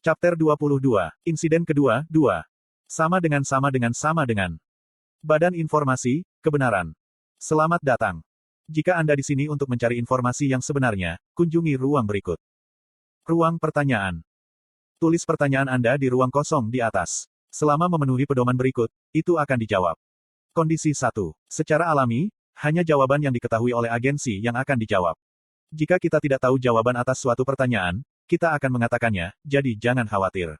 Chapter 22. Insiden kedua, 2. Sama dengan. Badan Informasi, Kebenaran. Selamat datang. Jika Anda di sini untuk mencari informasi yang sebenarnya, kunjungi ruang berikut. Ruang pertanyaan. Tulis pertanyaan Anda di ruang kosong di atas. Selama memenuhi pedoman berikut, itu akan dijawab. Kondisi 1. Secara alami, hanya jawaban yang diketahui oleh agensi yang akan dijawab. Jika kita tidak tahu jawaban atas suatu pertanyaan, kita akan mengatakannya, jadi jangan khawatir.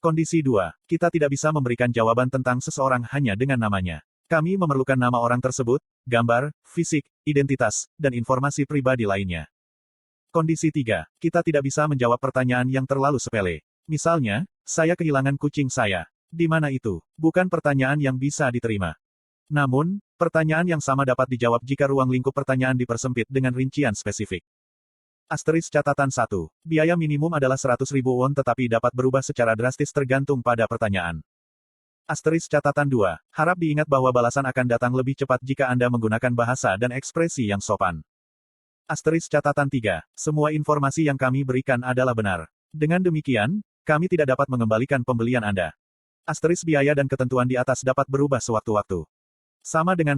Kondisi 2. Kita tidak bisa memberikan jawaban tentang seseorang hanya dengan namanya. Kami memerlukan nama orang tersebut, gambar, fisik, identitas, dan informasi pribadi lainnya. Kondisi 3. Kita tidak bisa menjawab pertanyaan yang terlalu sepele. Misalnya, saya kehilangan kucing saya. Di mana itu? Bukan pertanyaan yang bisa diterima. Namun, pertanyaan yang sama dapat dijawab jika ruang lingkup pertanyaan dipersempit dengan rincian spesifik. Asterisk catatan 1. Biaya minimum adalah 100.000 won tetapi dapat berubah secara drastis tergantung pada pertanyaan. Asterisk catatan 2. Harap diingat bahwa balasan akan datang lebih cepat jika Anda menggunakan bahasa dan ekspresi yang sopan. Asterisk catatan 3. Semua informasi yang kami berikan adalah benar. Dengan demikian, kami tidak dapat mengembalikan pembelian Anda. Asterisk biaya dan ketentuan di atas dapat berubah sewaktu-waktu. Sama dengan.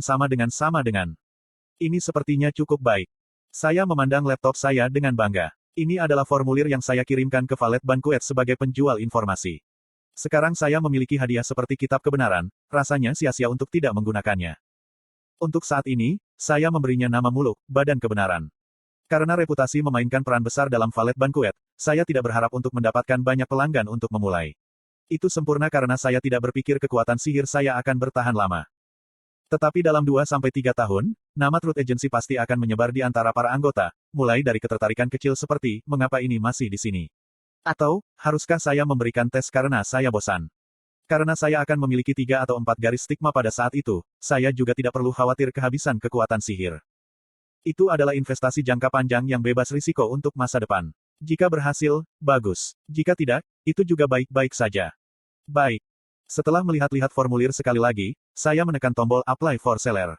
Ini sepertinya cukup baik. Saya memandang laptop saya dengan bangga. Ini adalah formulir yang saya kirimkan ke Valet Banquet sebagai penjual informasi. Sekarang saya memiliki hadiah seperti kitab kebenaran, rasanya sia-sia untuk tidak menggunakannya. Untuk saat ini, saya memberinya nama muluk, Badan Kebenaran. Karena reputasi memainkan peran besar dalam Valet Banquet, saya tidak berharap untuk mendapatkan banyak pelanggan untuk memulai. Itu sempurna karena saya tidak berpikir kekuatan sihir saya akan bertahan lama. Tetapi dalam 2-3 tahun, nama Truth Agency pasti akan menyebar di antara para anggota, mulai dari ketertarikan kecil seperti, mengapa ini masih di sini? Atau, haruskah saya memberikan tes karena saya bosan? Karena saya akan memiliki 3 atau 4 garis stigma pada saat itu, saya juga tidak perlu khawatir kehabisan kekuatan sihir. Itu adalah investasi jangka panjang yang bebas risiko untuk masa depan. Jika berhasil, bagus. Jika tidak, itu juga baik-baik saja. Baik. Setelah melihat-lihat formulir sekali lagi, saya menekan tombol Apply for Seller.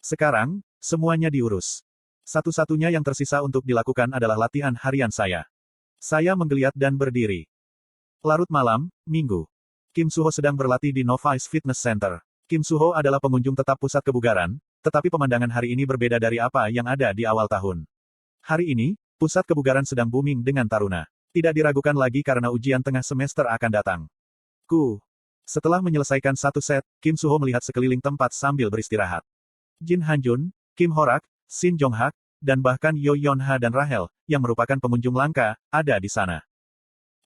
Sekarang, semuanya diurus. Satu-satunya yang tersisa untuk dilakukan adalah latihan harian saya. Saya menggeliat dan berdiri. Larut malam, Minggu. Kim Suho sedang berlatih di Novice Fitness Center. Kim Suho adalah pengunjung tetap pusat kebugaran, tetapi pemandangan hari ini berbeda dari apa yang ada di awal tahun. Hari ini, pusat kebugaran sedang booming dengan taruna. Tidak diragukan lagi karena ujian tengah semester akan datang. Setelah menyelesaikan satu set, Kim Suho melihat sekeliling tempat sambil beristirahat. Jin Hanjun, Kim Horak, Shin Jong-hak, dan bahkan Yo Yeon-ha dan Rahel, yang merupakan pengunjung langka, ada di sana.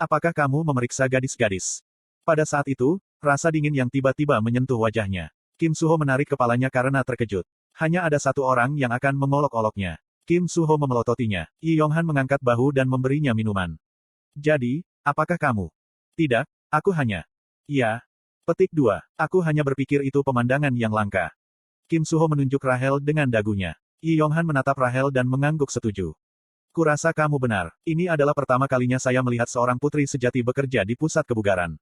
Apakah kamu memeriksa gadis-gadis? Pada saat itu, rasa dingin yang tiba-tiba menyentuh wajahnya. Kim Suho menarik kepalanya karena terkejut. Hanya ada satu orang yang akan mengolok-oloknya. Kim Suho memelototinya. Yi Yong-han mengangkat bahu dan memberinya minuman. Jadi, apakah kamu? Tidak, aku hanya... Ya. Petik 2. Aku hanya berpikir itu pemandangan yang langka. Kim Suho menunjuk Rahel dengan dagunya. Yi Yong-han menatap Rahel dan mengangguk setuju. Kurasa kamu benar. Ini adalah pertama kalinya saya melihat seorang putri sejati bekerja di pusat kebugaran.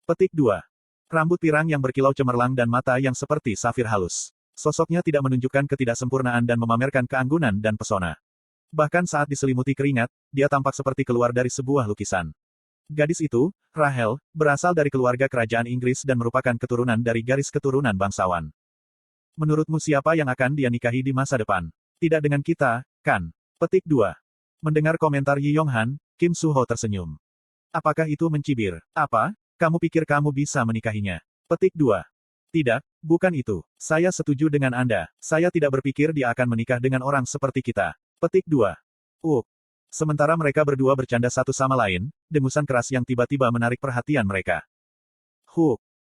Petik 2. Rambut pirang yang berkilau cemerlang dan mata yang seperti safir halus. Sosoknya tidak menunjukkan ketidaksempurnaan dan memamerkan keanggunan dan pesona. Bahkan saat diselimuti keringat, dia tampak seperti keluar dari sebuah lukisan. Gadis itu, Rahel, berasal dari keluarga kerajaan Inggris dan merupakan keturunan dari garis keturunan bangsawan. Menurutmu siapa yang akan dia nikahi di masa depan? Tidak dengan kita, kan? Petik 2. Mendengar komentar Yi Yong-han, Kim Suho tersenyum. Apakah itu mencibir? Apa? Kamu pikir kamu bisa menikahinya? Petik 2. Tidak, bukan itu. Saya setuju dengan Anda. Saya tidak berpikir dia akan menikah dengan orang seperti kita. Petik 2. Sementara mereka berdua bercanda satu sama lain, dengusan keras yang tiba-tiba menarik perhatian mereka.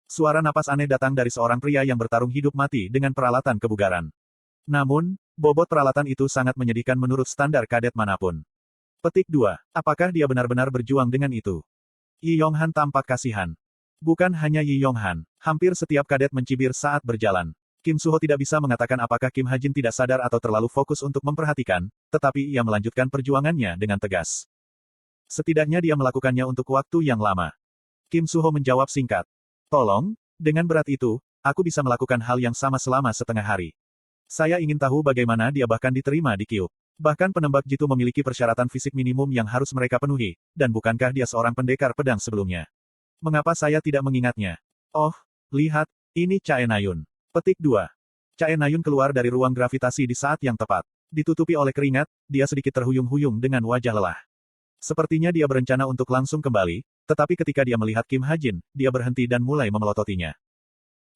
Suara napas aneh datang dari seorang pria yang bertarung hidup mati dengan peralatan kebugaran. Namun, bobot peralatan itu sangat menyedihkan menurut standar kadet manapun. Petik 2. Apakah dia benar-benar berjuang dengan itu? Yi Yong-han tampak kasihan. Bukan hanya Yi Yong-han, hampir setiap kadet mencibir saat berjalan. Kim Suho tidak bisa mengatakan apakah Kim Ha-jin tidak sadar atau terlalu fokus untuk memperhatikan, tetapi ia melanjutkan perjuangannya dengan tegas. Setidaknya dia melakukannya untuk waktu yang lama. Kim Suho menjawab singkat. Tolong, dengan berat itu, aku bisa melakukan hal yang sama selama setengah hari. Saya ingin tahu bagaimana dia bahkan diterima di Kyuk. Bahkan penembak jitu memiliki persyaratan fisik minimum yang harus mereka penuhi, dan bukankah dia seorang pendekar pedang sebelumnya? Mengapa saya tidak mengingatnya? Oh, lihat, ini Chae Nayun. Petik 2. Chae Nayun keluar dari ruang gravitasi di saat yang tepat. Ditutupi oleh keringat, dia sedikit terhuyung-huyung dengan wajah lelah. Sepertinya dia berencana untuk langsung kembali, tetapi ketika dia melihat Kim Ha-jin, dia berhenti dan mulai memelototinya.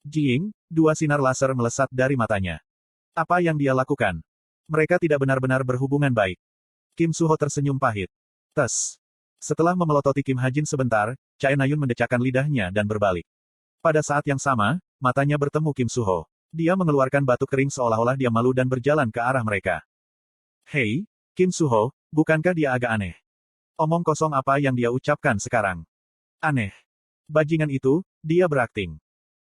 Jing, dua sinar laser melesat dari matanya. Apa yang dia lakukan? Mereka tidak benar-benar berhubungan baik. Kim Suho tersenyum pahit. Tes. Setelah memelototi Kim Ha-jin sebentar, Chae Nayun mendecakkan lidahnya dan berbalik. Pada saat yang sama, matanya bertemu Kim Suho. Dia mengeluarkan batuk kering seolah-olah dia malu dan berjalan ke arah mereka. Hei, Kim Suho, bukankah dia agak aneh? Omong kosong apa yang dia ucapkan sekarang? Aneh. Bajingan itu, dia berakting.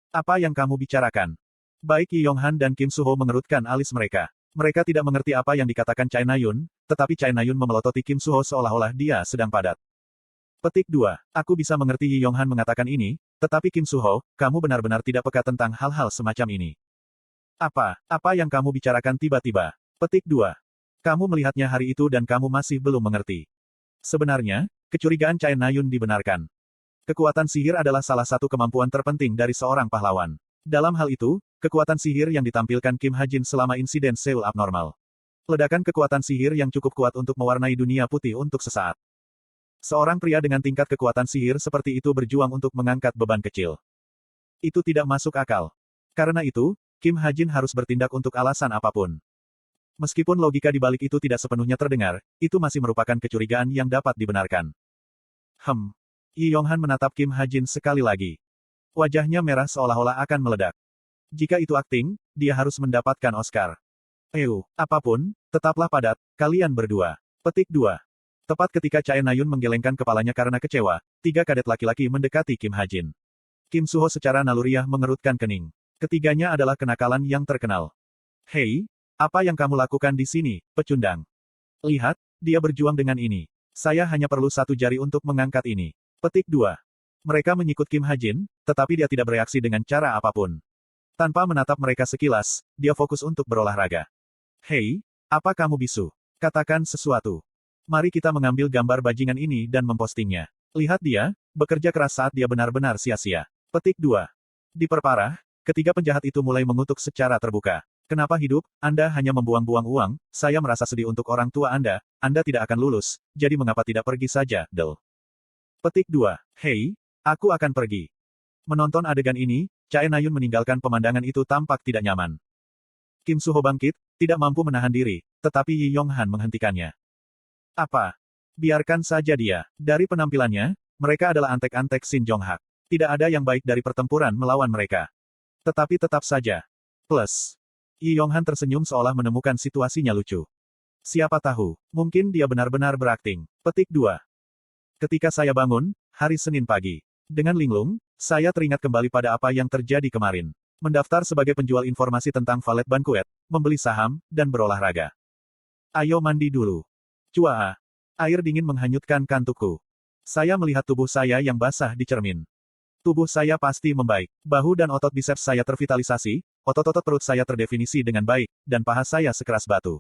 Apa yang kamu bicarakan? Baik Yi Yonghan dan Kim Suho mengerutkan alis mereka. Mereka tidak mengerti apa yang dikatakan Chae Nayun, tetapi Chae Nayun memelototi Kim Suho seolah-olah dia sedang padat. Petik 2. Aku bisa mengerti Yi Yonghan mengatakan ini, tetapi Kim Suho, kamu benar-benar tidak peka tentang hal-hal semacam ini. Apa yang kamu bicarakan tiba-tiba? Petik 2. Kamu melihatnya hari itu dan kamu masih belum mengerti. Sebenarnya, kecurigaan Chae Nayun dibenarkan. Kekuatan sihir adalah salah satu kemampuan terpenting dari seorang pahlawan. Dalam hal itu, kekuatan sihir yang ditampilkan Kim Ha-jin selama insiden Seoul abnormal. Ledakan kekuatan sihir yang cukup kuat untuk mewarnai dunia putih untuk sesaat. Seorang pria dengan tingkat kekuatan sihir seperti itu berjuang untuk mengangkat beban kecil. Itu tidak masuk akal. Karena itu, Kim Ha-jin harus bertindak untuk alasan apapun. Meskipun logika di balik itu tidak sepenuhnya terdengar, itu masih merupakan kecurigaan yang dapat dibenarkan. Yi Yonghan menatap Kim Ha-jin sekali lagi. Wajahnya merah seolah-olah akan meledak. Jika itu akting, dia harus mendapatkan Oscar. Apapun, tetaplah padat, kalian berdua. Petik 2. Tepat ketika Chae Nayun menggelengkan kepalanya karena kecewa, 3 kadet laki-laki mendekati Kim Ha-jin. Kim Suho secara naluriah mengerutkan kening. Ketiganya adalah kenakalan yang terkenal. Hei, apa yang kamu lakukan di sini, pecundang? Lihat, dia berjuang dengan ini. Saya hanya perlu 1 jari untuk mengangkat ini. Petik 2. Mereka menyikut Kim Ha-jin, tetapi dia tidak bereaksi dengan cara apapun. Tanpa menatap mereka sekilas, dia fokus untuk berolahraga. Hei, apa kamu bisu? Katakan sesuatu. Mari kita mengambil gambar bajingan ini dan mempostingnya. Lihat dia, bekerja keras saat dia benar-benar sia-sia. Petik 2. Diperparah, ketiga penjahat itu mulai mengutuk secara terbuka. Kenapa hidup? Anda hanya membuang-buang uang, saya merasa sedih untuk orang tua Anda tidak akan lulus, jadi mengapa tidak pergi saja, Del? Petik 2. Hei, aku akan pergi. Menonton adegan ini, Chae Nayun meninggalkan pemandangan itu tampak tidak nyaman. Kim Suho bangkit, tidak mampu menahan diri, tetapi Yi Yonghan menghentikannya. Apa? Biarkan saja dia. Dari penampilannya, mereka adalah antek-antek Shin Jong-hak. Tidak ada yang baik dari pertempuran melawan mereka. Tetapi tetap saja. Plus. Yi Yonghan tersenyum seolah menemukan situasinya lucu. Siapa tahu, mungkin dia benar-benar berakting. Petik 2. Ketika saya bangun, hari Senin pagi. Dengan linglung, saya teringat kembali pada apa yang terjadi kemarin. Mendaftar sebagai penjual informasi tentang valet bankuet, membeli saham, dan berolahraga. Ayo mandi dulu. Cuaa. Air dingin menghanyutkan kantukku. Saya melihat tubuh saya yang basah di cermin. Tubuh saya pasti membaik. Bahu dan otot biceps saya tervitalisasi, otot-otot perut saya terdefinisi dengan baik, dan paha saya sekeras batu.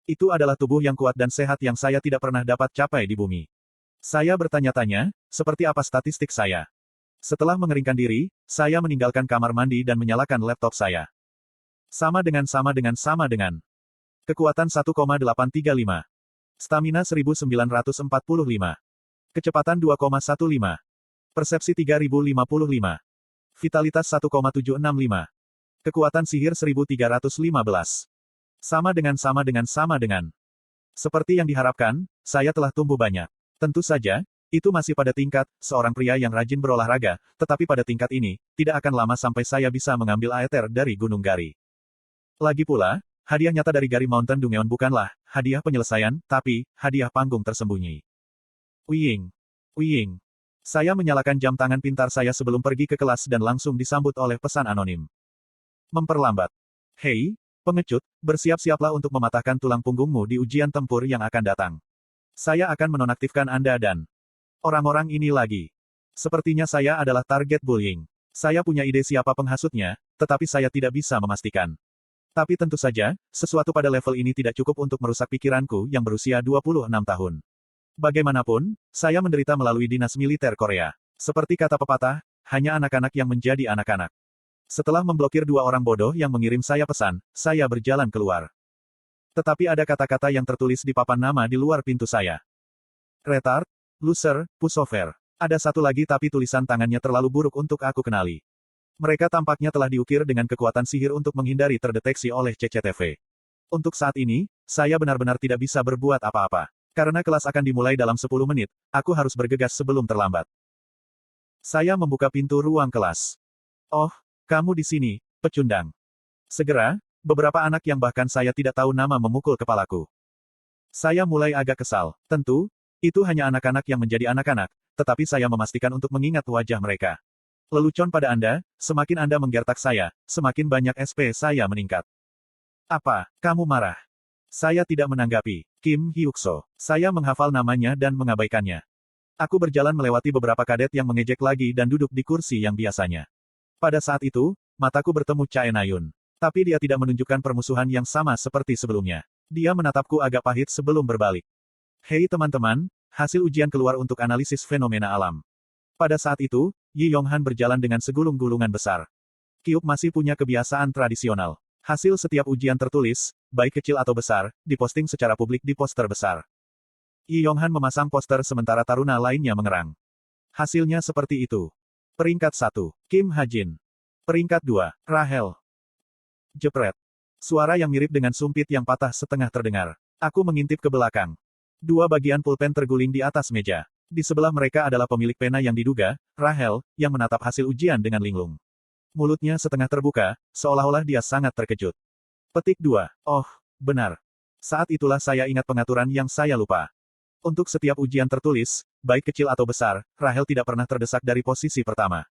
Itu adalah tubuh yang kuat dan sehat yang saya tidak pernah dapat capai di bumi. Saya bertanya-tanya, seperti apa statistik saya? Setelah mengeringkan diri, saya meninggalkan kamar mandi dan menyalakan laptop saya. Sama dengan. Kekuatan 1,835. Stamina 1945. Kecepatan 2,15. Persepsi 3055. Vitalitas 1,765. Kekuatan sihir 1315. Sama dengan. Seperti yang diharapkan, saya telah tumbuh banyak. Tentu saja, itu masih pada tingkat seorang pria yang rajin berolahraga, tetapi pada tingkat ini, tidak akan lama sampai saya bisa mengambil aether dari Gunung Gari. Lagi pula, hadiah nyata dari Gari Mountain Dungeon bukanlah hadiah penyelesaian, tapi hadiah panggung tersembunyi. Wiying. Saya menyalakan jam tangan pintar saya sebelum pergi ke kelas dan langsung disambut oleh pesan anonim. Memperlambat. Hei, pengecut, bersiap-siaplah untuk mematahkan tulang punggungmu di ujian tempur yang akan datang. Saya akan menonaktifkan Anda dan orang-orang ini lagi. Sepertinya saya adalah target bullying. Saya punya ide siapa penghasutnya, tetapi saya tidak bisa memastikan. Tapi tentu saja, sesuatu pada level ini tidak cukup untuk merusak pikiranku yang berusia 26 tahun. Bagaimanapun, saya menderita melalui dinas militer Korea. Seperti kata pepatah, hanya anak-anak yang menjadi anak-anak. Setelah memblokir dua orang bodoh yang mengirim saya pesan, saya berjalan keluar. Tetapi ada kata-kata yang tertulis di papan nama di luar pintu saya. Retard, loser, pushover. Ada satu lagi tapi tulisan tangannya terlalu buruk untuk aku kenali. Mereka tampaknya telah diukir dengan kekuatan sihir untuk menghindari terdeteksi oleh CCTV. Untuk saat ini, saya benar-benar tidak bisa berbuat apa-apa. Karena kelas akan dimulai dalam 10 menit, aku harus bergegas sebelum terlambat. Saya membuka pintu ruang kelas. Oh, kamu di sini, pecundang. Segera, beberapa anak yang bahkan saya tidak tahu nama memukul kepalaku. Saya mulai agak kesal. Tentu, itu hanya anak-anak yang menjadi anak-anak, tetapi saya memastikan untuk mengingat wajah mereka. Lelucon pada Anda, semakin Anda menggertak saya, semakin banyak SP saya meningkat. Apa, kamu marah? Saya tidak menanggapi. Kim Hyukso. Saya menghafal namanya dan mengabaikannya. Aku berjalan melewati beberapa kadet yang mengejek lagi dan duduk di kursi yang biasanya. Pada saat itu, mataku bertemu Chae Nayun. Tapi dia tidak menunjukkan permusuhan yang sama seperti sebelumnya. Dia menatapku agak pahit sebelum berbalik. Hei teman-teman, hasil ujian keluar untuk analisis fenomena alam. Pada saat itu, Yi Yonghan berjalan dengan segulung-gulungan besar. Kyuup masih punya kebiasaan tradisional. Hasil setiap ujian tertulis, baik kecil atau besar, diposting secara publik di poster besar. Yi Yonghan memasang poster sementara taruna lainnya mengerang. Hasilnya seperti itu. Peringkat 1, Kim Hajin. Peringkat 2, Rahel. Jepret. Suara yang mirip dengan sumpit yang patah setengah terdengar. Aku mengintip ke belakang. Dua bagian pulpen terguling di atas meja. Di sebelah mereka adalah pemilik pena yang diduga, Rahel, yang menatap hasil ujian dengan linglung. Mulutnya setengah terbuka, seolah-olah dia sangat terkejut. Petik 2. Oh, benar. Saat itulah saya ingat pengaturan yang saya lupa. Untuk setiap ujian tertulis, baik kecil atau besar, Rahel tidak pernah terdesak dari posisi pertama.